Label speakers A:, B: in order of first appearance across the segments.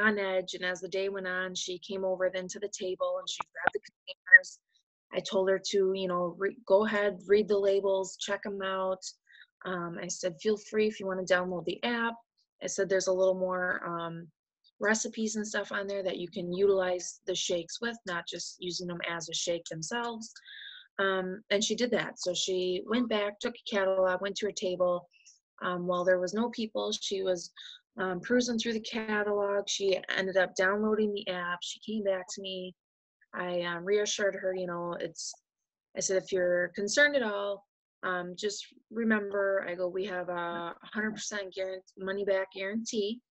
A: on edge. And as the day went on, she came over then to the table and she grabbed the containers. I told her to, go ahead, read the labels, check them out. I said, feel free if you want to download the app. I said, there's a little more recipes and stuff on there that you can utilize the shakes with, not just using them as a shake themselves. And she did that. So she went back, took a catalog, went to her table. While there was no people, she was cruising through the catalog. She ended up downloading the app. She came back to me. I reassured her, I said, if you're concerned at all, just remember, I go, we have a 100% money back guarantee.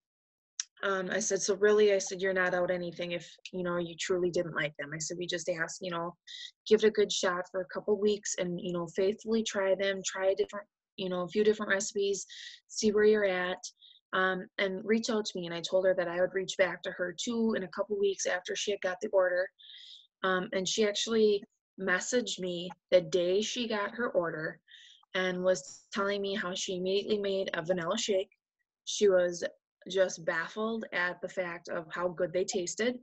A: I said, so really, I said, you're not out anything if, you truly didn't like them. I said, we just ask, give it a good shot for a couple weeks and, faithfully try them, try a different, a few different recipes, see where you're at, and reach out to me. And I told her that I would reach back to her too in a couple weeks after she had got the order. And she actually messaged me the day she got her order and was telling me how she immediately made a vanilla shake. She was just baffled at the fact of how good they tasted.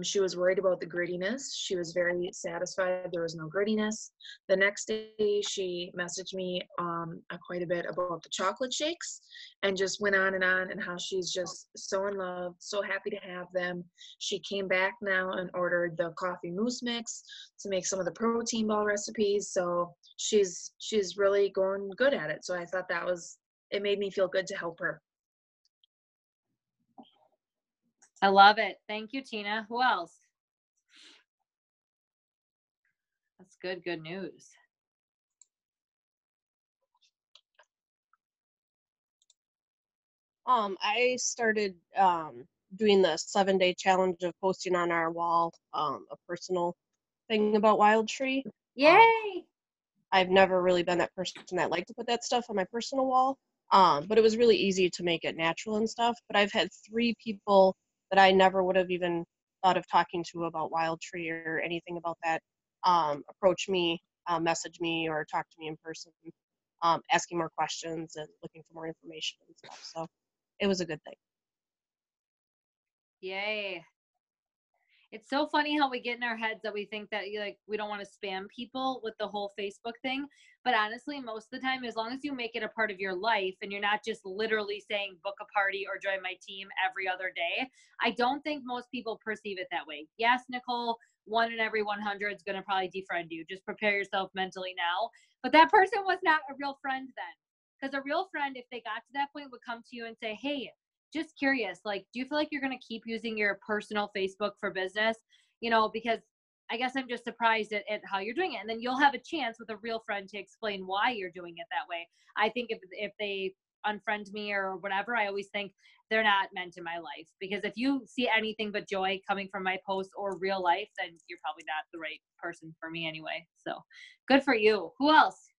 A: She was worried about the grittiness. She was very satisfied there was no grittiness. The next day, she messaged me quite a bit about the chocolate shakes and just went on and how she's just so in love, so happy to have them. She came back now and ordered the coffee mousse mix to make some of the protein ball recipes. So she's really going good at it. So I thought it made me feel good to help her.
B: I love it. Thank you, Tina. Who else? That's good news.
C: I started doing the 7-day challenge of posting on our wall a personal thing about Wild Tree.
B: Yay!
C: I've never really been that person that liked to put that stuff on my personal wall, but it was really easy to make it natural and stuff. But I've had 3 people that I never would have even thought of talking to about Wild Tree or anything about that approach me, message me, or talk to me in person, asking more questions and looking for more information and stuff. So it was a good thing.
B: Yay. It's so funny how we get in our heads that we think that we don't want to spam people with the whole Facebook thing. But honestly, most of the time, as long as you make it a part of your life and you're not just literally saying book a party or join my team every other day, I don't think most people perceive it that way. Yes, Nicole, 1 in every 100 is going to probably defriend you. Just prepare yourself mentally now. But that person was not a real friend then. Because a real friend, if they got to that point, would come to you and say, hey, just curious, do you feel like you're going to keep using your personal Facebook for business? Because I guess I'm just surprised at how you're doing it. And then you'll have a chance with a real friend to explain why you're doing it that way. I think if they unfriend me or whatever, I always think they're not meant in my life. Because if you see anything but joy coming from my posts or real life, then you're probably not the right person for me anyway. So good for you. Who else?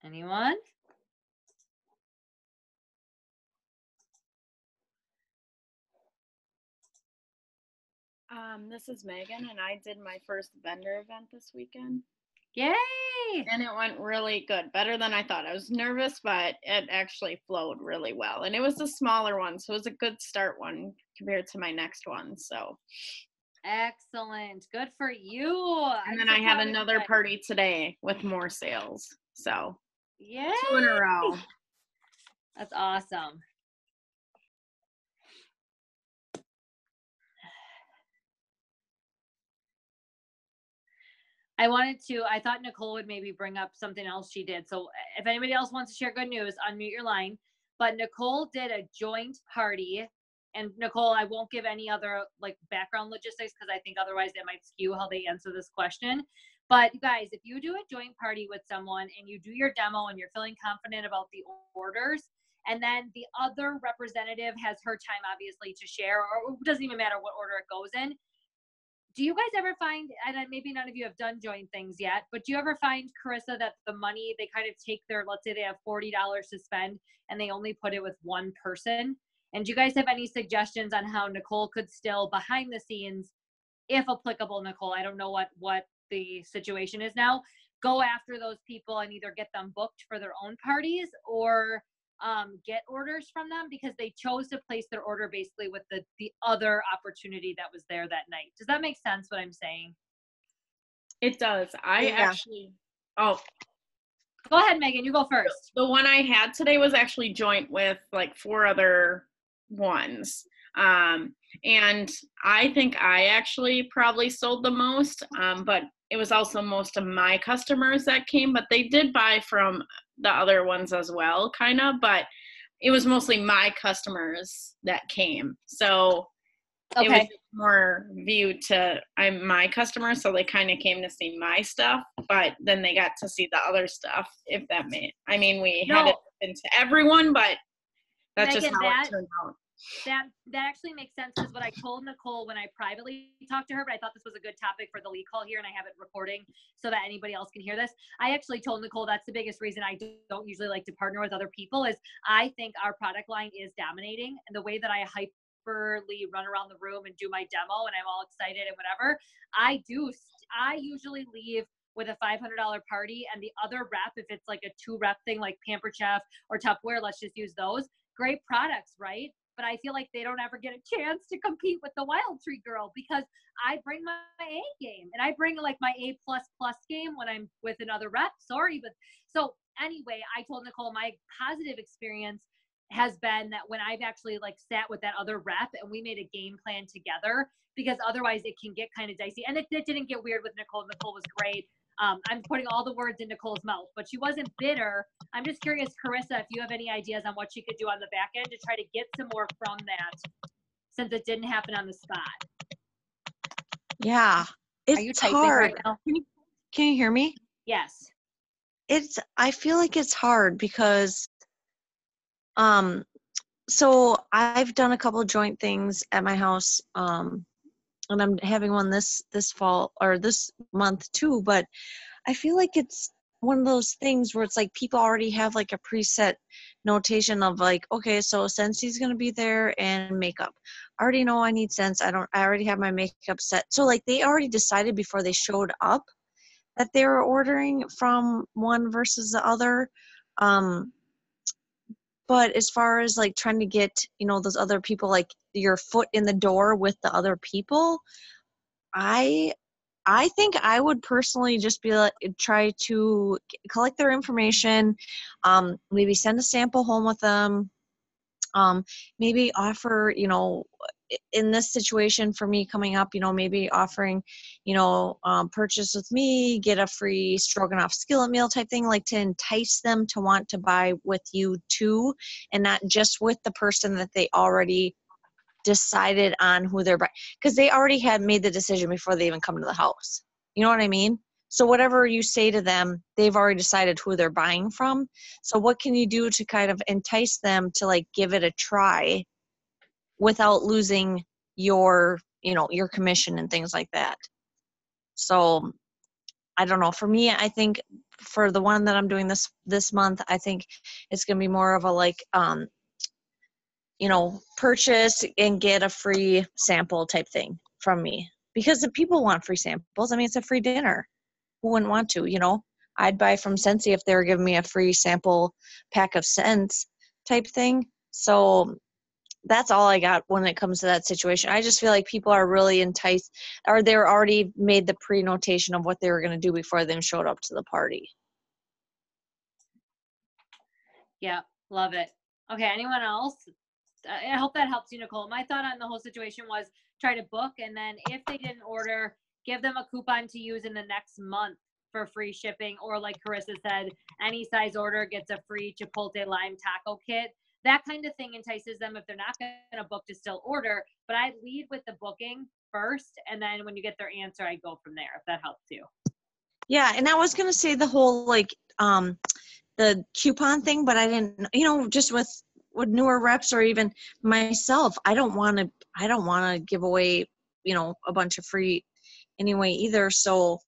B: Anyone?
D: This is Megan, and I did my first vendor event this weekend.
B: Yay!
D: And it went really good, better than I thought. I was nervous, but it actually flowed really well. And it was a smaller one, so it was a good start one compared to my next one. So
B: excellent. Good for you.
D: And then I have another party today with more sales. So
B: yeah,
D: 2 in a row.
B: That's awesome. I thought Nicole would maybe bring up something else she did. So if anybody else wants to share good news, unmute your line. But Nicole did a joint party. And Nicole, I won't give any other background logistics because I think otherwise that might skew how they answer this question. But you guys, if you do a joint party with someone and you do your demo and you're feeling confident about the orders, and then the other representative has her time obviously to share, or it doesn't even matter what order it goes in. Do you guys ever find, and maybe none of you have done joint things yet, but do you ever find, Carissa, that the money, they kind of take let's say they have $40 to spend and they only put it with one person? And do you guys have any suggestions on how Nicole could still, behind the scenes, if applicable, Nicole, I don't know what the situation is now, go after those people and either get them booked for their own parties or get orders from them, because they chose to place their order basically with the other opportunity that was there that night. Does that make sense what I'm saying?
D: It does. I
C: Yeah.
D: actually, oh,
B: Go ahead, Megan, you go first.
D: the one I had today was actually joint with like 4 other ones. And I think I actually probably sold the most, but it was also most of my customers that came, but they did buy from the other ones as well, kind of, but it was mostly my customers that came. So it was more viewed to my customers, so they kind of came to see my stuff, but then they got to see the other stuff, if that made, I mean, we had it open to everyone, but that's
B: Megan,
D: just how it turned out.
B: That actually makes sense, because what I told Nicole when I privately talked to her, but I thought this was a good topic for the lead call here, and I have it recording so that anybody else can hear this. I actually told Nicole that's the biggest reason I don't usually like to partner with other people is I think our product line is dominating, and the way that I hyperly run around the room and do my demo and I'm all excited and whatever, I usually leave with a $500 party, and the other rep, if it's like a 2-rep thing like Pampered Chef or Tupperware, let's just use those. Great products, right? But I feel like they don't ever get a chance to compete with the Wild Tree girl, because I bring my A game, and I bring like my A++ game when I'm with another rep. Sorry, but so anyway, I told Nicole my positive experience has been that when I've actually like sat with that other rep and we made a game plan together, because otherwise it can get kind of dicey. And it didn't get weird with Nicole. Nicole was great. I'm putting all the words in Nicole's mouth, but she wasn't bitter. I'm just curious, Carissa, if you have any ideas on what she could do on the back end to try to get some more from that, since it didn't happen on the spot.
E: Yeah,
F: Are you
E: it's
F: typing
E: hard.
F: right now?
E: Can you hear me?
B: Yes.
E: I feel like it's hard because, so I've done a couple of joint things at my house, and I'm having one this fall or this month too, but I feel like it's one of those things where it's like people already have like a preset notation of like, okay, so Scentssy's gonna be there and makeup. I already know I need scents. I already have my makeup set. So like they already decided before they showed up that they were ordering from one versus the other. But as far as like trying to get, those other people, like your foot in the door with the other people, I think I would personally just be like, try to collect their information, maybe send a sample home with them, maybe offer, in this situation for me coming up, maybe offering, purchase with me, get a free stroganoff skillet meal type thing, like to entice them to want to buy with you too, and not just with the person that they already decided on who they're buying, because they already had made the decision before they even come to the house. You know what I mean? So whatever you say to them, they've already decided who they're buying from. So what can you do to kind of entice them to like give it a try without losing your, your commission and things like that? So I don't know. For me, I think for the one that I'm doing this month, I think it's going to be more of a like, purchase and get a free sample type thing from me, because the people want free samples. I mean, it's a free dinner. Who wouldn't want to, I'd buy from Scentsy if they were giving me a free sample pack of scents type thing. So that's all I got when it comes to that situation. I just feel like people are really enticed, or they're already made the pre-notation of what they were going to do before they even showed up to the party.
B: Yeah, love it. Okay, anyone else? I hope that helps you, Nicole. My thought on the whole situation was try to book, and then if they didn't order, give them a coupon to use in the next month for free shipping, or like Carissa said, any size order gets a free Chipotle lime taco kit. That kind of thing entices them if they're not going to book to still order. But I lead with the booking first, and then when you get their answer, I go from there, if that helps you.
E: Yeah, and I was going to say the whole like the coupon thing, but I didn't, just with newer reps or even myself, I don't want to give away, a bunch of free anyway either. So,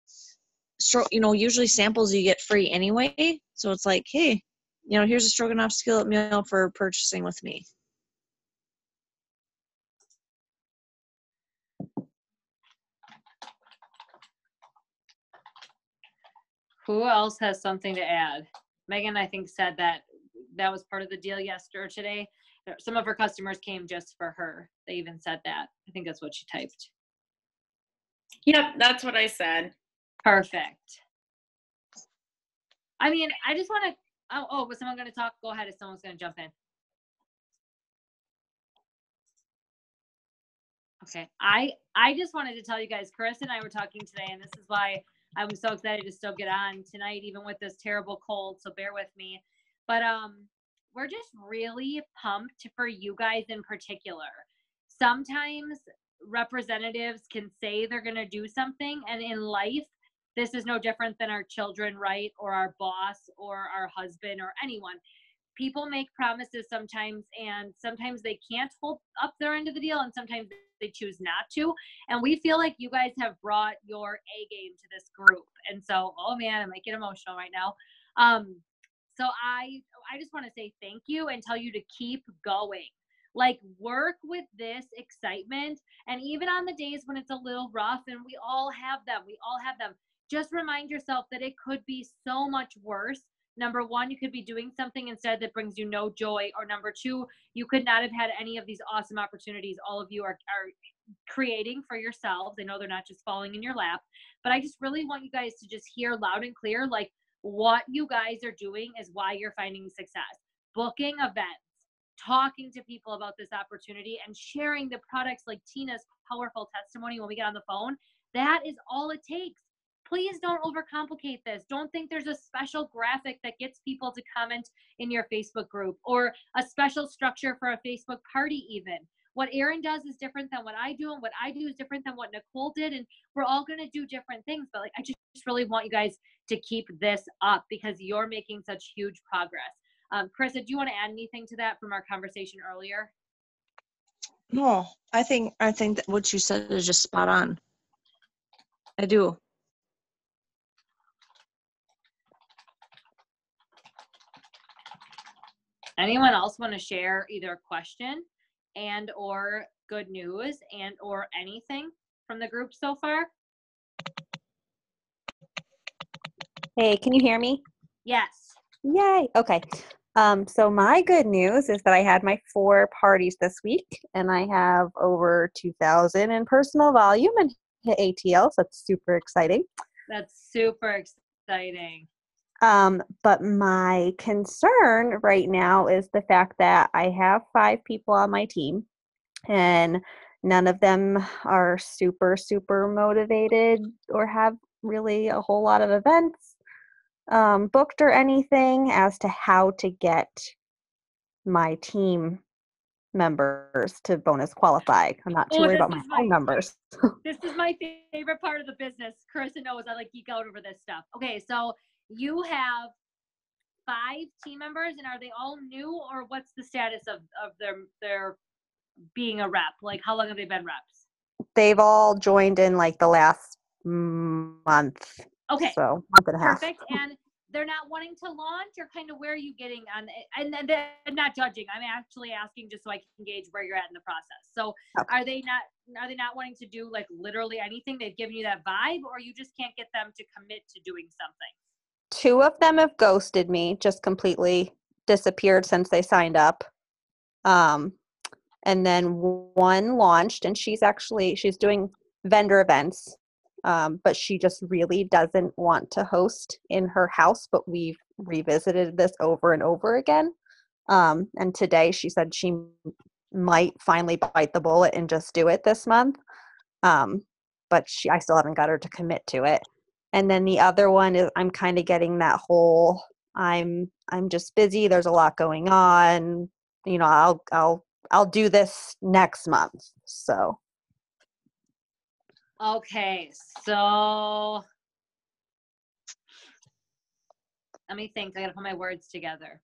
E: usually samples you get free anyway. So it's like, hey, here's a stroganoff skillet meal for purchasing with me.
B: Who else has something to add? Megan, I think, said that was part of the deal yesterday or today. Some of her customers came just for her. They even said that. I think that's what she typed.
D: Yep, that's what I said.
B: Perfect. I mean, I just want to, was someone going to talk? Go ahead if someone's going to jump in. Okay. I just wanted to tell you guys, Chris and I were talking today, and this is why I'm so excited to still get on tonight, even with this terrible cold. So bear with me. But we're just really pumped for you guys in particular. Sometimes representatives can say they're going to do something, and in life, this is no different than our children, right? Or our boss or our husband or anyone. People make promises sometimes, and sometimes they can't hold up their end of the deal, and sometimes they choose not to. And we feel like you guys have brought your A game to this group. And so, oh man, I might get emotional right now. So I just want to say thank you and tell you to keep going. Like, work with this excitement. And even on the days when it's a little rough, and we all have them, just remind yourself that it could be so much worse. Number one, you could be doing something instead that brings you no joy. Or number two, you could not have had any of these awesome opportunities all of you are creating for yourselves. I know they're not just falling in your lap, but I just really want you guys to just hear loud and clear, like, what you guys are doing is why you're finding success. Booking events, talking to people about this opportunity, and sharing the products like Tina's powerful testimony when we get on the phone. That is all it takes. Please don't overcomplicate this. Don't think there's a special graphic that gets people to comment in your Facebook group, or a special structure for a Facebook party even. What Erin does is different than what I do, and what I do is different than what Nicole did, and we're all going to do different things. But like, I just really want you guys to keep this up because you're making such huge progress. Carissa, do you want to add anything to that from our conversation earlier?
E: No, I think that what you said is just spot on. I do.
B: Anyone else want to share either a question and or good news and or anything from the group so far?
F: Hey, can you hear me?
B: Yes.
F: Yay. Okay. So my good news is that I had my 4 parties this week, and I have over 2,000 in personal volume and hit ATL, so that's super exciting.
B: That's super exciting.
F: But my concern right now is the fact that I have 5 people on my team, and none of them are super, super motivated or have really a whole lot of events booked or anything as to how to get my team members to bonus qualify. I'm not too worried about my own numbers.
B: This is my favorite part of the business. Carissa knows I like geek out over this stuff. Okay, so you have 5 team members, and are they all new, or what's the status of their being a rep? Like, how long have they been reps?
F: They've all joined in like the last month.
B: Okay.
F: So month and a half.
B: Perfect. And they're not wanting to launch, or kind of where are you getting on? And I'm not judging. I'm actually asking just so I can gauge where you're at in the process. So
F: Okay.
B: Are they not wanting to do like literally anything? They've given you that vibe, or you just can't get them to commit to doing something?
F: 2 of them have ghosted me, just completely disappeared since they signed up. And then 1 launched, and she's doing vendor events. But she just really doesn't want to host in her house, but we've revisited this over and over again. And today she said she might finally bite the bullet and just do it this month. But I still haven't got her to commit to it. And then the other one is I'm kind of getting that whole, I'm just busy. There's a lot going on. You know, I'll do this next month. So.
B: Okay, so let me think. I gotta put my words together.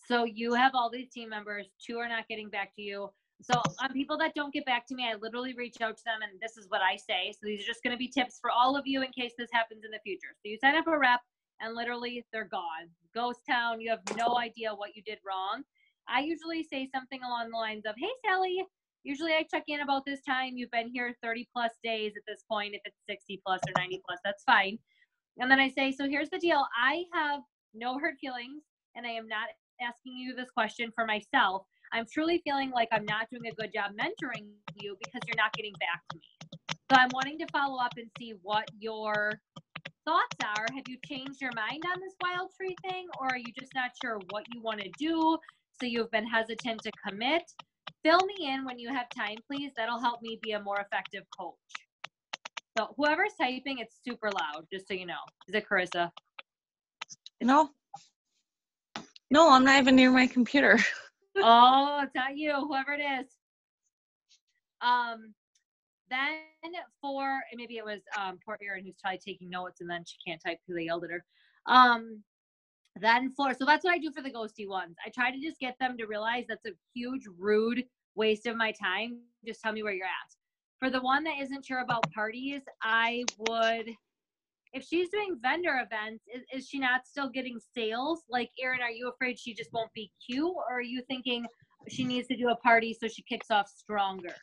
B: So you have all these team members, 2 are not getting back to you. So on people that don't get back to me, I literally reach out to them, and this is what I say. So these are just gonna be tips for all of you in case this happens in the future. So you sign up a rep, and literally they're gone. Ghost town, you have no idea what you did wrong. I usually say something along the lines of, hey, Sally, usually I check in about this time. You've been here 30 plus days at this point. If it's 60 plus or 90 plus, that's fine. And then I say, so here's the deal. I have no hurt feelings, and I am not asking you this question for myself. I'm truly feeling like I'm not doing a good job mentoring you because you're not getting back to me. So I'm wanting to follow up and see what your thoughts are. Have you changed your mind on this Wild Tree thing, or are you just not sure what you want to do? So you've been hesitant to commit. Fill me in when you have time, please. That'll help me be a more effective coach. So whoever's typing, it's super loud, just so you know. Is it Carissa?
E: No. No, I'm not even near my computer.
B: Oh, it's not you, whoever it is. Then for, maybe it was poor Erin who's probably taking notes and then she can't type because they yelled at her. Then for, so that's what I do for the ghosty ones. I try to just get them to realize that's a huge, rude waste of my time. Just tell me where you're at. For the one that isn't sure about parties, I would, if she's doing vendor events, is she not still getting sales? Like, Erin, are you afraid she just won't be cute? Or are you thinking she needs to do a party so she kicks off stronger?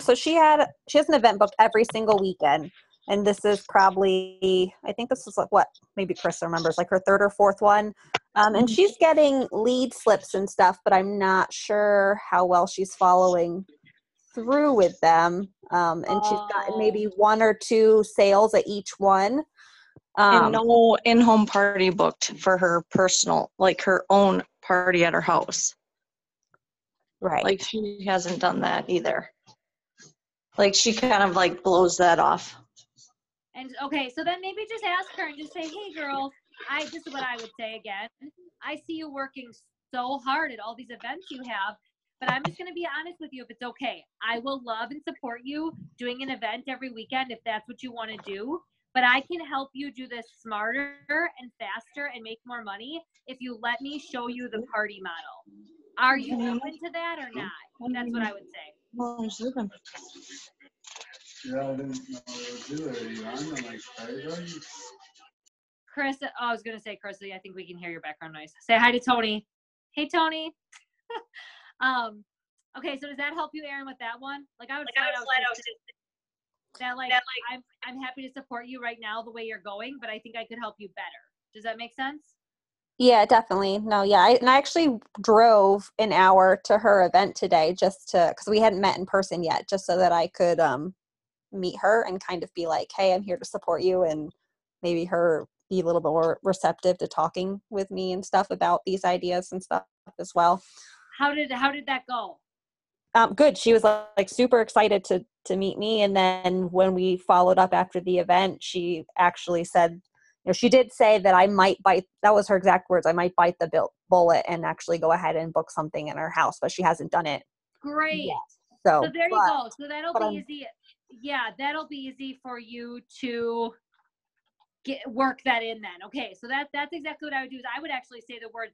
F: So she has an event booked every single weekend, and this is probably, I think this is like what maybe Chris remembers, like her third or fourth one. And she's getting lead slips and stuff, but I'm not sure how well she's following through with them. And she's gotten maybe one or two sales at each one.
E: And no in-home party booked for her personal, like her own party at her house.
F: Right.
E: Like she hasn't done that either. Like she kind of like blows that off.
B: And okay, so then maybe just ask her and just say, hey girl, this is what I would say again. I see you working so hard at all these events you have, but I'm just going to be honest with you if it's okay. I will love and support you doing an event every weekend if that's what you want to do, but I can help you do this smarter and faster and make more money if you let me show you the party model. Are you open to that or not? That's what I would say.
E: Well, I'm sleeping.
G: Yeah, I didn't know they would do it. Are you on the like Friday?
B: Carissa, I was going to say, Carissa, I think we can hear your background noise. Say hi to Tony. Hey, Tony. Okay, so does that help you, Erin, with that one? Like I would flat out just that I'm happy to support you right now the way you're going, but I think I could help you better. Does that make sense?
F: Yeah, definitely. No, yeah. I actually drove an hour to her event today because we hadn't met in person yet, just so that I could meet her and kind of be like, hey, I'm here to support you, and maybe her be a little bit more receptive to talking with me and stuff about these ideas and stuff as well.
B: How did that go?
F: Good. She was like super excited to meet me. And then when we followed up after the event, she actually said, she did say that I might bite, that was her exact words, I might bite the bullet and actually go ahead and book something in her house, but she hasn't done it.
B: Great.
F: Yet. So
B: there you go. So that'll be easy. Yeah, that'll be easy for you to work that in then. Okay, so that's exactly what I would do. Is I would actually say the words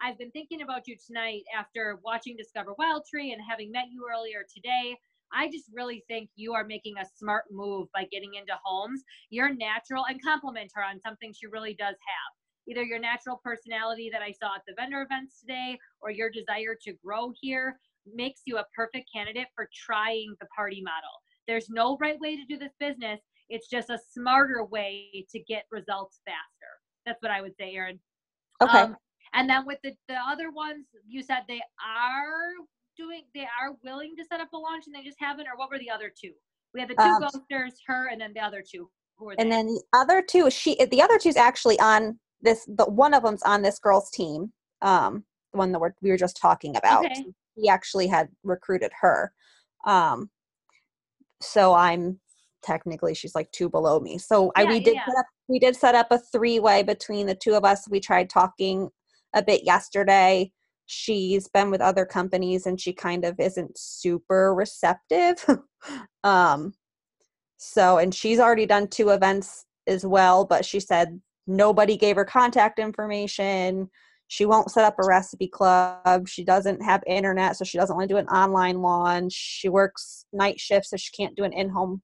B: I've been thinking about you tonight after watching Discover Wild Tree and having met you earlier today. I just really think you are making a smart move by getting into homes. You're natural, and compliment her on something she really does have. Either your natural personality that I saw at the vendor events today or your desire to grow here makes you a perfect candidate for trying the party model. There's no right way to do this business. It's just a smarter way to get results faster. That's what I would say, Erin.
F: Okay.
B: And then with the other ones, you said they are willing to set up a launch and they just haven't, or what were the other two? We had the two ghosters, her, and then the other two. Who were they? And
F: then the other two's actually on this, but one of them's on this girl's team. The one that we were just talking about.
B: Okay.
F: He actually had recruited her. So I'm technically, she's like two below me. So we did set up a 3-way between the two of us. We tried talking a bit yesterday. She's been with other companies and she kind of isn't super receptive. So, and she's already done 2 events as well, but she said nobody gave her contact information. She won't set up a recipe club. She doesn't have internet, so she doesn't want to do an online launch. She works night shifts, so she can't do an in-home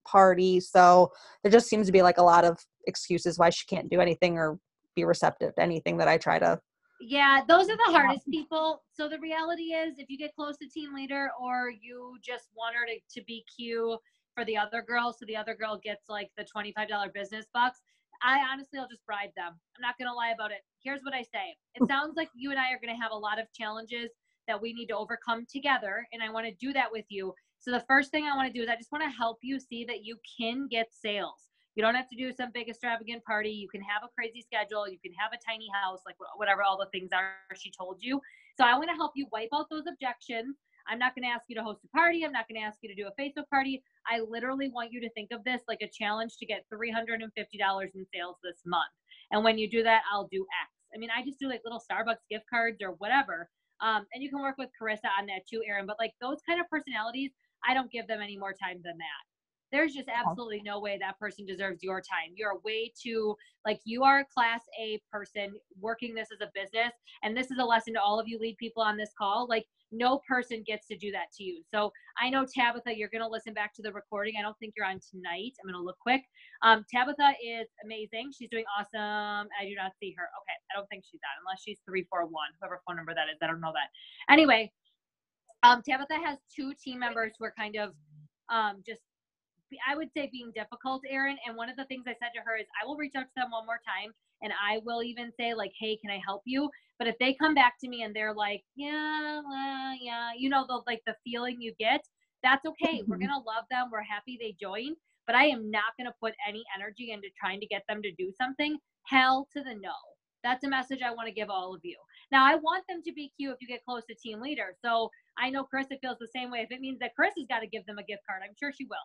F: party. So there just seems to be like a lot of excuses why she can't do anything or be receptive to anything that I try to.
B: Yeah, those are the hardest people. So the reality is if you get close to team leader or you just want her to be cute, for the other girl, so the other girl gets like the $25 business bucks, I honestly will just bribe them. I'm not going to lie about it. Here's what I say. It sounds like you and I are going to have a lot of challenges that we need to overcome together, and I want to do that with you. So the first thing I want to do is I just want to help you see that you can get sales. You don't have to do some big extravagant party. You can have a crazy schedule. You can have a tiny house, like whatever all the things are she told you. So I want to help you wipe out those objections. I'm not going to ask you to host a party. I'm not going to ask you to do a Facebook party. I literally want you to think of this like a challenge to get $350 in sales this month. And when you do that, I'll do X. I mean, I just do like little Starbucks gift cards or whatever. And you can work with Carissa on that too, Erin. But like those kind of personalities, I don't give them any more time than that. There's just absolutely no way that person deserves your time. You're way too, like, you are a class A person working this as a business. And this is a lesson to all of you lead people on this call. Like, no person gets to do that to you. So I know, Tabitha, you're going to listen back to the recording. I don't think you're on tonight. I'm going to look quick. Tabitha is amazing. She's doing awesome. I do not see her. Okay. I don't think she's on unless she's 341, whoever phone number that is. I don't know that. Anyway, Tabitha has 2 team members who are kind of just, I would say, being difficult, Erin. And one of the things I said to her is I will reach out to them one more time and I will even say like, hey, can I help you? But if they come back to me and they're like, yeah, you know, the feeling you get, that's okay. We're going to love them. We're happy they joined, but I am not going to put any energy into trying to get them to do something. Hell to the no. That's a message I want to give all of you. Now, I want them to be cute if you get close to team leader. So I know Carissa feels the same way. If it means that Carissa's got to give them a gift card, I'm sure she will.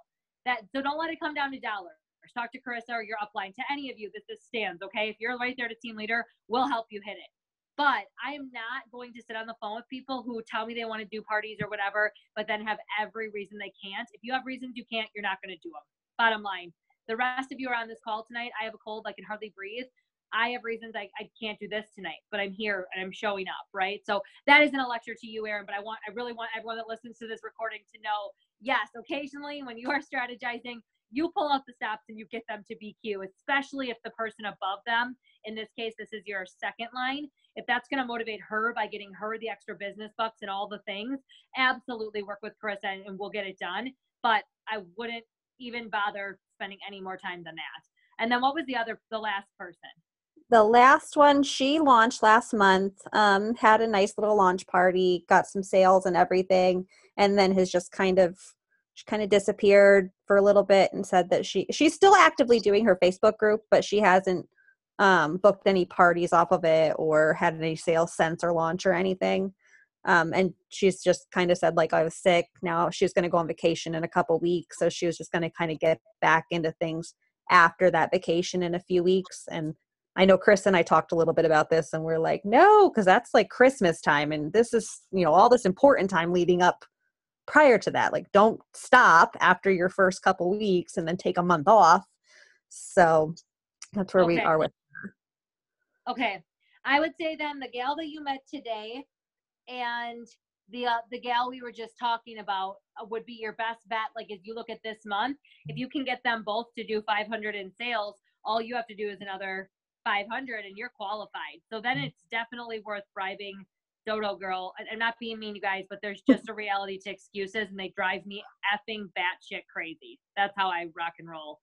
B: So don't let it come down to dollars. Talk to Carissa or your upline. To any of you, this stands, okay? If you're right there to team leader, we'll help you hit it. But I am not going to sit on the phone with people who tell me they want to do parties or whatever, but then have every reason they can't. If you have reasons you can't, you're not going to do them. Bottom line. The rest of you are on this call tonight. I have a cold. I can hardly breathe. I have reasons I can't do this tonight, but I'm here and I'm showing up, right? So that isn't a lecture to you, Erin, but I really want everyone that listens to this recording to know, yes, occasionally when you are strategizing, you pull out the stops and you get them to BQ, especially if the person above them, in this case, this is your second line, if that's going to motivate her by getting her the extra business bucks and all the things, absolutely work with Carissa and we'll get it done. But I wouldn't even bother spending any more time than that. And then what was the last person?
F: The last one, she launched last month, had a nice little launch party, got some sales and everything, and then has just kind of disappeared for a little bit and said that she's still actively doing her Facebook group, but she hasn't booked any parties off of it or had any sales since or launch or anything. And she's just kind of said, like, I was sick. Now she's going to go on vacation in a couple weeks. So she was just going to kind of get back into things after that vacation in a few weeks. And I know Chris and I talked a little bit about this and we're like, no, because that's like Christmas time. And this is, all this important time leading up prior to that. Like, don't stop after your first couple weeks and then take a month off. So that's where we are with.
B: Okay. I would say then the gal that you met today and the gal we were just talking about would be your best bet. Like, if you look at this month, if you can get them both to do 500 in sales, all you have to do is another 500 and you're qualified. So then it's definitely worth bribing Dodo Girl. I'm not being mean, you guys, but there's just a reality to excuses and they drive me effing batshit crazy. That's how I rock and roll.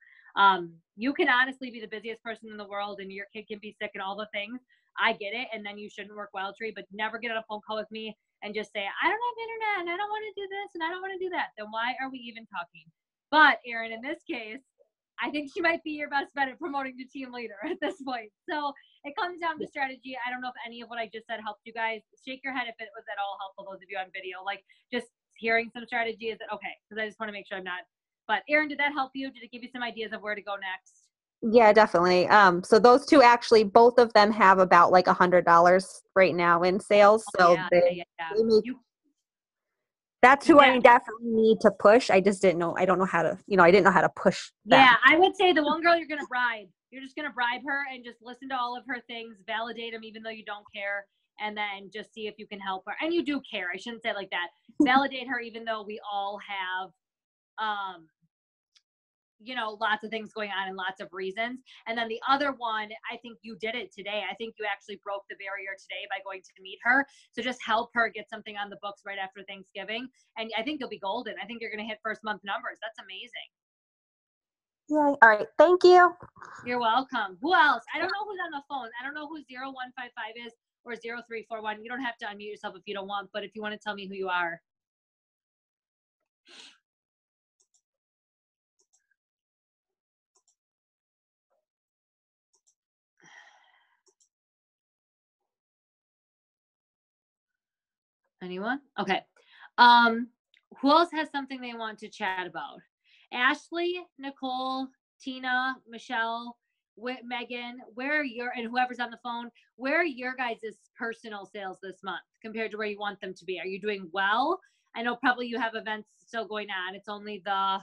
B: You can honestly be the busiest person in the world and your kid can be sick and all the things. I get it. And then you shouldn't work Wildtree, but never get on a phone call with me and just say, I don't have internet and I don't want to do this and I don't want to do that. Then why are we even talking? But Erin, in this case, I think she might be your best bet at promoting to team leader at this point. So it comes down to strategy. I don't know if any of what I just said helped you guys. Shake your head if it was at all helpful, those of you on video. Like, just hearing some strategy, is it okay? Because I just want to make sure I'm not. But Erin, did that help you? Did it give you some ideas of where to go next?
F: Yeah, definitely. So those two, actually, both of them have about like $100 right now in sales. So they make, that's who I definitely need to push. I just didn't know. I don't know how to, I didn't know how to push them.
B: Yeah, I would say the one girl you're going to bribe. You're just going to bribe her and just listen to all of her things, validate them even though you don't care, and then just see if you can help her. And you do care. I shouldn't say it like that. Validate her even though we all have you know, lots of things going on and lots of reasons. And then the other one, I think you did it today. I think you actually broke the barrier today by going to meet her. So just help her get something on the books right after Thanksgiving. And I think you'll be golden. I think you're going to hit first month numbers. That's amazing.
F: Yay. All right. Thank you.
B: You're welcome. Who else? I don't know who's on the phone. I don't know who 0155 is or 0341. You don't have to unmute yourself if you don't want, but if you want to tell me who you are. Anyone? Okay. Who else has something they want to chat about? Ashley, Nicole, Tina, Michelle, Megan, where are your, and whoever's on the phone, where are your guys' personal sales this month compared to where you want them to be? Are you doing well? I know probably you have events still going on. It's only the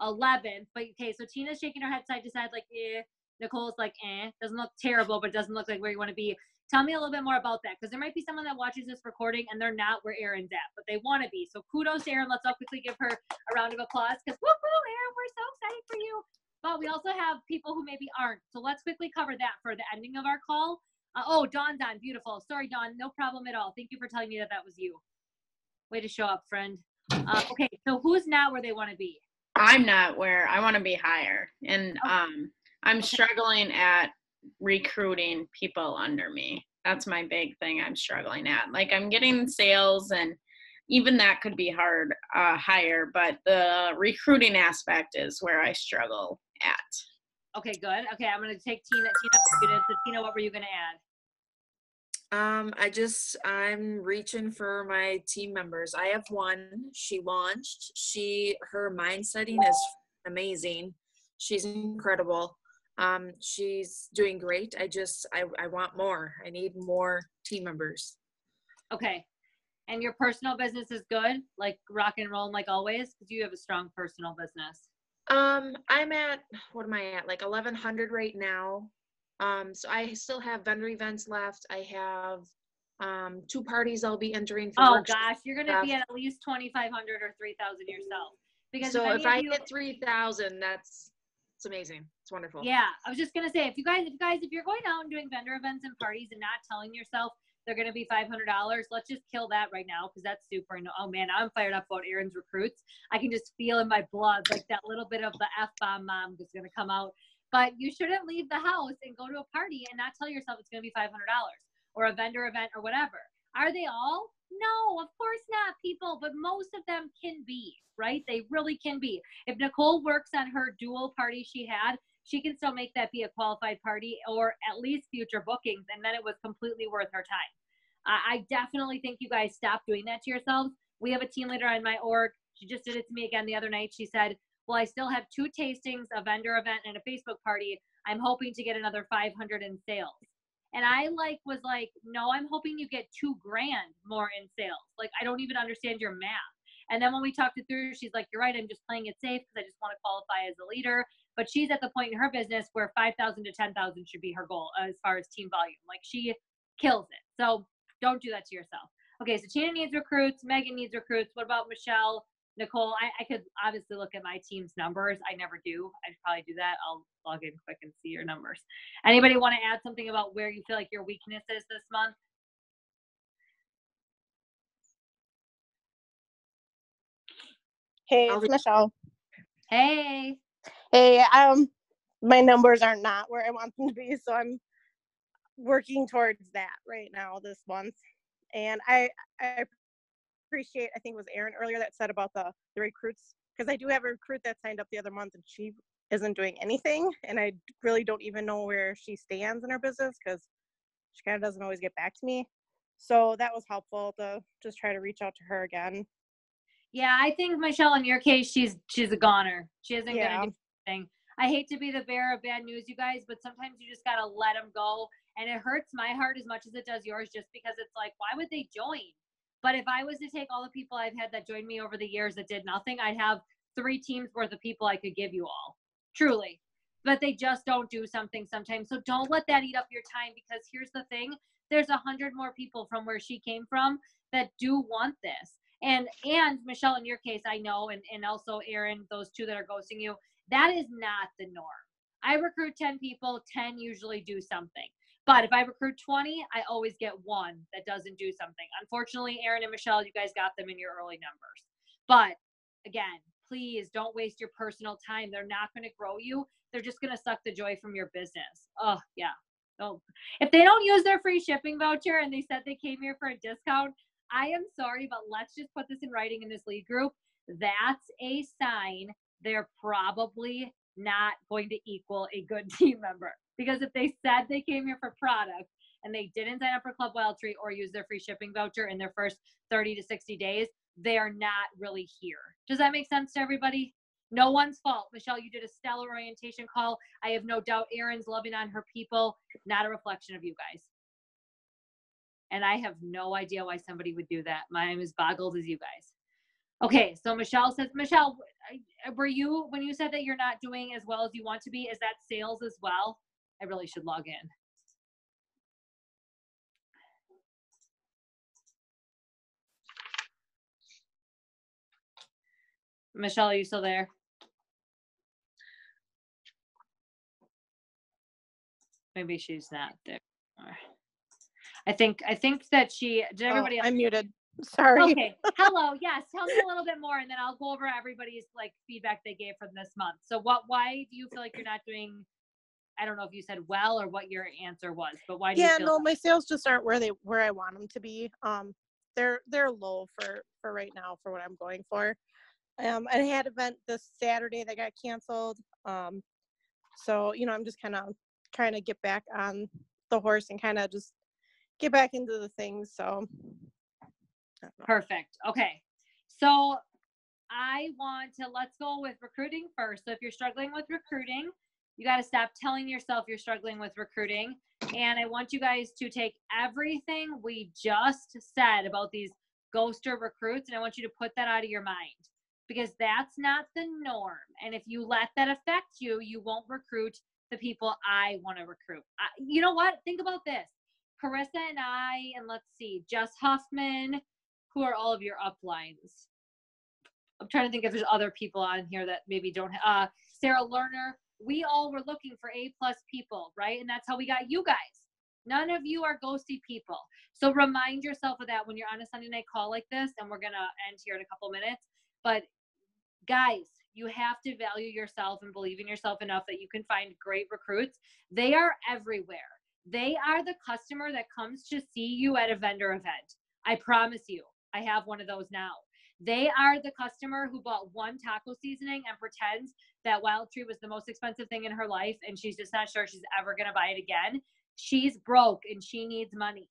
B: 11th, but okay, so Tina's shaking her head side to side like, eh. Nicole's like, eh. Doesn't look terrible, but doesn't look like where you want to be. Tell me a little bit more about that, because there might be someone that watches this recording and they're not where Erin's at, but they want to be. So kudos to Erin. Let's all quickly give her a round of applause, because woo-hoo, Erin, we're so excited for you. But we also have people who maybe aren't. So let's quickly cover that for the ending of our call. Oh, Dawn's on. Beautiful. Sorry, Dawn. No problem at all. Thank you for telling me that that was you. Way to show up, friend. Okay, so who's not where they want to be?
D: I'm not where I want to be higher. And I'm struggling at recruiting people under me. That's my big thing I'm struggling at. Like, I'm getting sales, and even that could be hard, higher, but the recruiting aspect is where I struggle at.
B: Okay, good. Okay, I'm going to take Tina. So Tina, what were you going to add?
A: I'm reaching for my team members. I have one. She launched. Her mind setting is amazing. She's incredible. She's doing great. I want more. I need more team members.
B: Okay. And your personal business is good? Like rock and roll like always? Because you have a strong personal business.
A: I'm at, what am I at? Like 1,100 right now. So I still have vendor events left. I have 2 parties I'll be entering for.
B: Oh gosh, you're gonna be at least 2,500 or 3,000 yourself. Because
A: so if I hit 3,000, it's amazing. It's wonderful.
B: Yeah, I was just gonna say, if you're going out and doing vendor events and parties and not telling yourself they're gonna be $500, let's just kill that right now, because that's super. Oh man, I'm fired up about Erin's recruits. I can just feel in my blood like that little bit of the F-bomb mom is gonna come out. But you shouldn't leave the house and go to a party and not tell yourself it's gonna be $500 or a vendor event or whatever. Are they all? No, of course not, people, but most of them can be, right? They really can be. If Nicole works on her dual party she had, she can still make that be a qualified party or at least future bookings, and then it was completely worth her time. I definitely think you guys stop doing that to yourselves. We have a team leader on my org. She just did it to me again the other night. She said, well, I still have 2 tastings, a vendor event, and a Facebook party. I'm hoping to get another 500 in sales. And I was like, no, I'm hoping you get $2,000 more in sales. Like, I don't even understand your math. And then when we talked it through, she's like, you're right. I'm just playing it safe because I just want to qualify as a leader. But she's at the point in her business where 5,000 to 10,000 should be her goal as far as team volume. Like, she kills it. So don't do that to yourself. Okay, so Tina needs recruits. Megan needs recruits. What about Michelle? Nicole? I could obviously look at my team's numbers. I never do. I should probably do that. I'll log in quick and see your numbers. Anybody want to add something about where you feel like your weakness is this month?
H: Hey, it's Michelle.
B: Hey.
H: Hey, my numbers are not where I want them to be, so I'm working towards that right now this month. And I appreciate, I think it was Erin earlier that said about the recruits, because I do have a recruit that signed up the other month and she isn't doing anything, and I really don't even know where she stands in her business because she kind of doesn't always get back to me. So that was helpful to just try to reach out to her again.
B: Yeah, I think Michelle, in your case, she's a goner. She isn't gonna do anything. I hate to be the bearer of bad news, you guys, but sometimes you just gotta let them go, and it hurts my heart as much as it does yours, just because it's like, why would they join? But if I was to take all the people I've had that joined me over the years that did nothing, I'd have 3 teams worth of people I could give you all, truly. But they just don't do something sometimes. So don't let that eat up your time, because here's the thing: there's 100 more people from where she came from that do want this. And Michelle, in your case, I know, and also Aaron, those two that are ghosting you, that is not the norm. I recruit 10 people, 10 usually do something. But if I recruit 20, I always get one that doesn't do something. Unfortunately, Aaron and Michelle, you guys got them in your early numbers. But again, please don't waste your personal time. They're not going to grow you. They're just going to suck the joy from your business. Oh, yeah. Don't. If they don't use their free shipping voucher and they said they came here for a discount, I am sorry, but let's just put this in writing in this lead group. That's a sign they're probably not going to equal a good team member. Because if they said they came here for product and they didn't sign up for Club Wild Tree or use their free shipping voucher in their first 30 to 60 days, they are not really here. Does that make sense to everybody? No one's fault. Michelle, you did a stellar orientation call. I have no doubt Erin's loving on her people, not a reflection of you guys. And I have no idea why somebody would do that. I'm as boggled as you guys. Okay, so Michelle says, Michelle, were you, when you said that you're not doing as well as you want to be, is that sales as well? I really should log in. Michelle, are you still there? Maybe she's not there. I think that she, did everybody else?
H: I'm muted. Sorry.
B: Okay. Hello. Yes. Tell me a little bit more, and then I'll go over everybody's like feedback they gave from this month. So why do you feel like you're not doing, I don't know if you said well or what your answer was, but why do you feel
H: no,
B: that?
H: my sales just aren't where I want them to be. They're low for right now for what I'm going for. I had an event this Saturday that got canceled. So, I'm just kind of trying to get back on the horse and kind of just get back into the things. So.
B: Perfect. Okay. So let's go with recruiting first. So if you're struggling with recruiting, you got to stop telling yourself you're struggling with recruiting. And I want you guys to take everything we just said about these ghoster recruits, and I want you to put that out of your mind, because that's not the norm. And if you let that affect you, you won't recruit the people I want to recruit. You know what? Think about this. Carissa and I, and let's see, Jess Huffman, who are all of your uplines? I'm trying to think if there's other people on here that maybe don't. Sarah Lerner, we all were looking for A+ people, right? And that's how we got you guys. None of you are ghosty people. So remind yourself of that when you're on a Sunday night call like this, and we're going to end here in a couple minutes. But guys, you have to value yourself and believe in yourself enough that you can find great recruits. They are everywhere. They are the customer that comes to see you at a vendor event. I promise you, I have one of those now. They are the customer who bought one taco seasoning and pretends that Wild Tree was the most expensive thing in her life, and she's just not sure she's ever going to buy it again. She's broke and she needs money.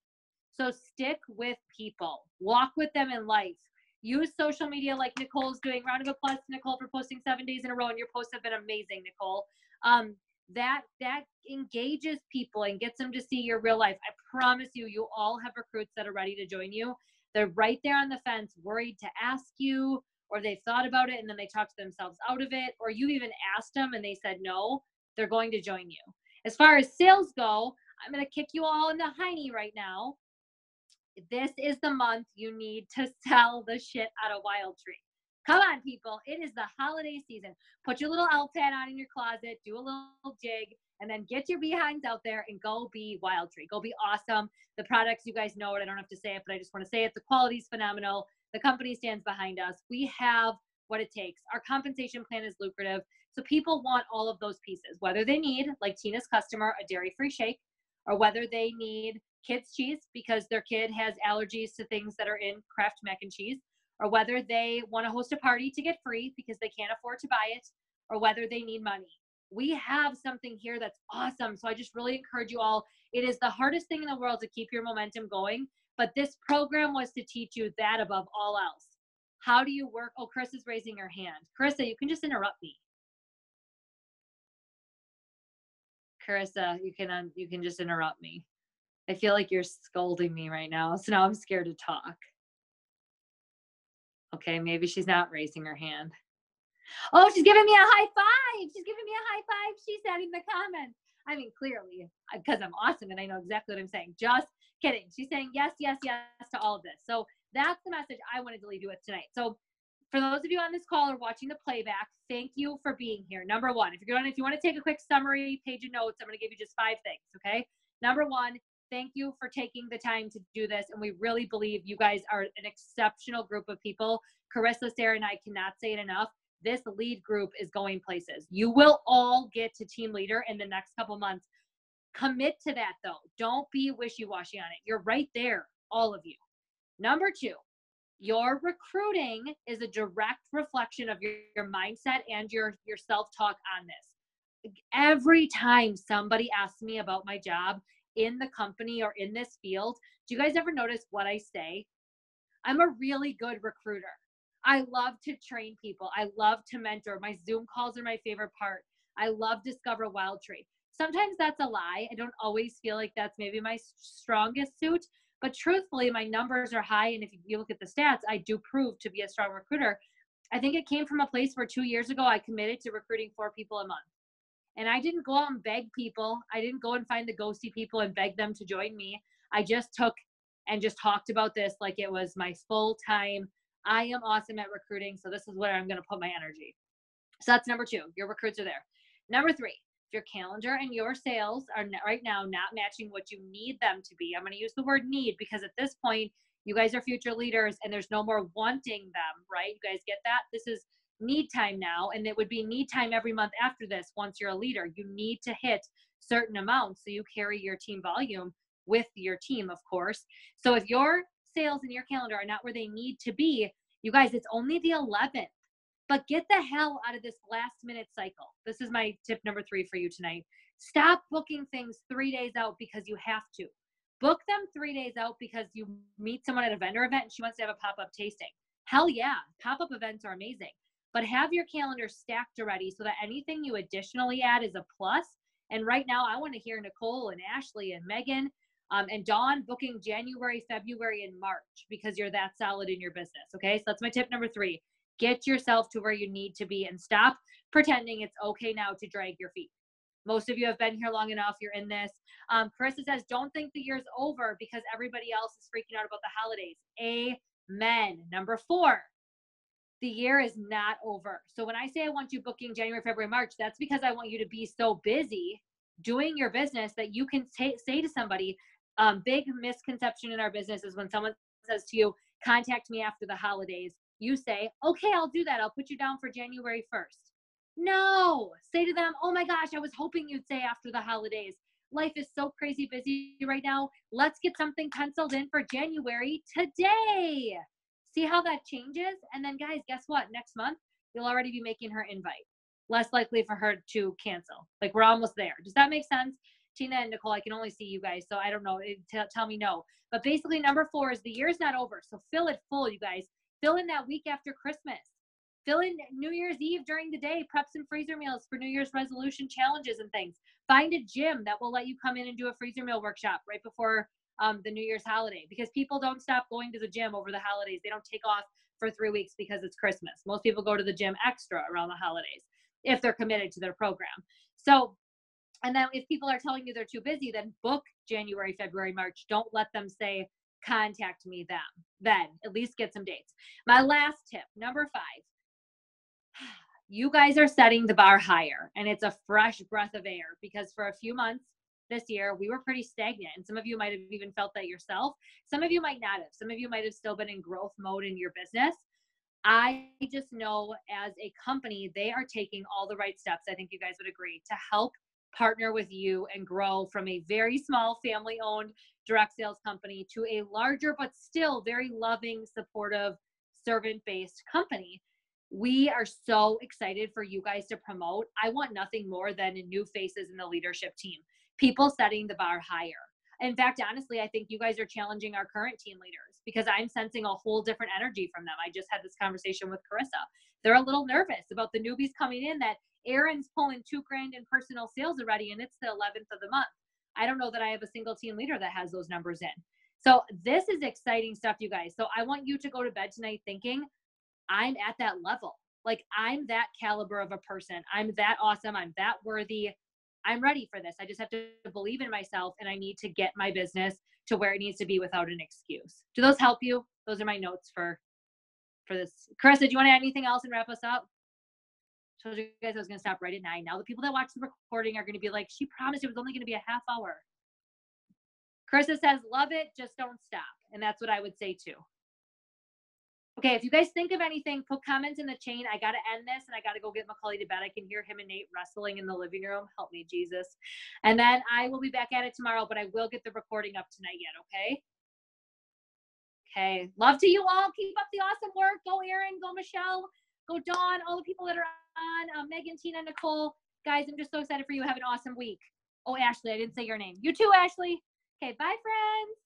B: So stick with people. Walk with them in life. Use social media like Nicole's doing. Round of applause to Nicole for posting 7 days in a row, and your posts have been amazing, Nicole. That engages people and gets them to see your real life. I promise you, you all have recruits that are ready to join you. They're right there on the fence, worried to ask you, or they've thought about it and then they talked themselves out of it, or you even asked them and they said no. They're going to join you. As far as sales go, I'm going to kick you all in the hiney right now. This is the month you need to sell the shit out of Wild Tree. Come on, people. It is the holiday season. Put your little elf hat on in your closet, do a little jig, and then get your behinds out there and go be Wild Tree. Go be awesome. The products, you guys know it. I don't have to say it, but I just want to say it. The quality is phenomenal. The company stands behind us. We have what it takes. Our compensation plan is lucrative. So people want all of those pieces, whether they need, like Tina's customer, a dairy-free shake, or whether they need kids' cheese because their kid has allergies to things that are in Kraft mac and cheese, or whether they want to host a party to get free because they can't afford to buy it, or whether they need money. We have something here that's awesome. So I just really encourage you all. It is the hardest thing in the world to keep your momentum going, but this program was to teach you that above all else. How do you work? Oh, Chris is raising her hand. Carissa, you can just interrupt me. Carissa, you can just interrupt me. I feel like you're scolding me right now, so now I'm scared to talk. Okay, maybe she's not raising her hand. Oh, she's giving me a high five. She's giving me a high five. She said in the comments. I mean, clearly, because I'm awesome and I know exactly what I'm saying. Just kidding. She's saying yes, yes, yes to all of this. So That's the message I wanted to leave you with tonight. So for those of you on this call or watching the playback, thank you for being here. Number one, if you want to take a quick summary page of notes, I'm going to give you just 5 things. Okay. Number one, thank you for taking the time to do this. And we really believe you guys are an exceptional group of people. Carissa, Sarah, and I cannot say it enough. This lead group is going places. You will all get to team leader in the next couple months. Commit to that though. Don't be wishy-washy on it. You're right there, all of you. Number 2, your recruiting is a direct reflection of your mindset and your self-talk on this. Every time somebody asks me about my job in the company or in this field, do you guys ever notice what I say? I'm a really good recruiter. I love to train people. I love to mentor. My Zoom calls are my favorite part. I love Discover Wild Tree. Sometimes that's a lie. I don't always feel like that's maybe my strongest suit, but truthfully, my numbers are high. And if you look at the stats, I do prove to be a strong recruiter. I think it came from a place where 2 years ago, I committed to recruiting 4 people a month. And I didn't go out and beg people. I didn't go and find the ghosty people and beg them to join me. I just took and just talked about this like it was my full time. I am awesome at recruiting, so this is where I'm going to put my energy. So that's number 2. Your recruits are there. Number 3, if your calendar and your sales are right now not matching what you need them to be, I'm going to use the word need because at this point, you guys are future leaders and there's no more wanting them, right? You guys get that? This is need time now, and it would be need time every month after this. Once you're a leader, you need to hit certain amounts so you carry your team volume with your team, of course. So if your sales in your calendar are not where they need to be, you guys, it's only the 11th, but get the hell out of this last minute cycle. This is my tip number 3 for you tonight. Stop booking things 3 days out because you have to. Book them 3 days out because you meet someone at a vendor event and she wants to have a pop-up tasting. Hell yeah, pop-up events are amazing, but have your calendar stacked already so that anything you additionally add is a plus. And right now I want to hear Nicole and Ashley and Megan and Dawn booking January, February, and March because you're that solid in your business. Okay. So that's my tip number 3. Get yourself to where you need to be and stop pretending it's okay now to drag your feet. Most of you have been here long enough. You're in this. Carissa says, don't think the year's over because everybody else is freaking out about the holidays. Amen. Number 4, the year is not over. So when I say I want you booking January, February, March, that's because I want you to be so busy doing your business that you can say to somebody, big misconception in our business is when someone says to you, contact me after the holidays, you say, okay, I'll do that. I'll put you down for January 1st. No, say to them, oh my gosh, I was hoping you'd say after the holidays. Life is so crazy busy right now. Let's get something penciled in for January today. See how that changes? And then guys, guess what? Next month, you'll already be making her invite. Less likely for her to cancel. Like we're almost there. Does that make sense? Tina and Nicole, I can only see you guys, so I don't know. Tell me no. But basically number 4 is the year's not over. So fill it full, you guys. Fill in that week after Christmas. Fill in New Year's Eve during the day. Prep some freezer meals for New Year's resolution challenges and things. Find a gym that will let you come in and do a freezer meal workshop right before the New Year's holiday because people don't stop going to the gym over the holidays. They don't take off for 3 weeks because it's Christmas. Most people go to the gym extra around the holidays if they're committed to their program. So, and then if people are telling you they're too busy, then book January, February, March. Don't let them say, contact me then. At least get some dates. My last tip, number 5. You guys are setting the bar higher and it's a fresh breath of air because for a few months this year, we were pretty stagnant. And some of you might have even felt that yourself. Some of you might not have. Some of you might have still been in growth mode in your business. I just know as a company, they are taking all the right steps. I think you guys would agree to help partner with you and grow from a very small family-owned direct sales company to a larger, but still very loving, supportive, servant-based company. We are so excited for you guys to promote. I want nothing more than new faces in the leadership team, people setting the bar higher. In fact, honestly, I think you guys are challenging our current team leaders because I'm sensing a whole different energy from them. I just had this conversation with Carissa. They're a little nervous about the newbies coming in that Aaron's pulling $2,000 in personal sales already, and it's the 11th of the month. I don't know that I have a single team leader that has those numbers in. So this is exciting stuff, you guys. So I want you to go to bed tonight thinking, I'm at that level. Like I'm that caliber of a person. I'm that awesome. I'm that worthy. I'm ready for this. I just have to believe in myself, and I need to get my business to where it needs to be without an excuse. Do those help you? Those are my notes for this. Carissa, do you want to add anything else and wrap us up? Told you guys I was going to stop right at 9. Now the people that watch the recording are going to be like, she promised it was only going to be a half hour. Carissa says, love it, just don't stop. And that's what I would say too. Okay, if you guys think of anything, put comments in the chain. I got to end this, and I got to go get Macaulay to bed. I can hear him and Nate wrestling in the living room. Help me, Jesus. And then I will be back at it tomorrow, but I will get the recording up tonight yet, okay? Okay, love to you all. Keep up the awesome work. Go Erin, go Michelle, go Dawn, all the people that are on, Megan, Tina, Nicole. Guys, I'm just so excited for you. Have an awesome week. Oh, Ashley, I didn't say your name. You too, Ashley. Okay, bye, friends.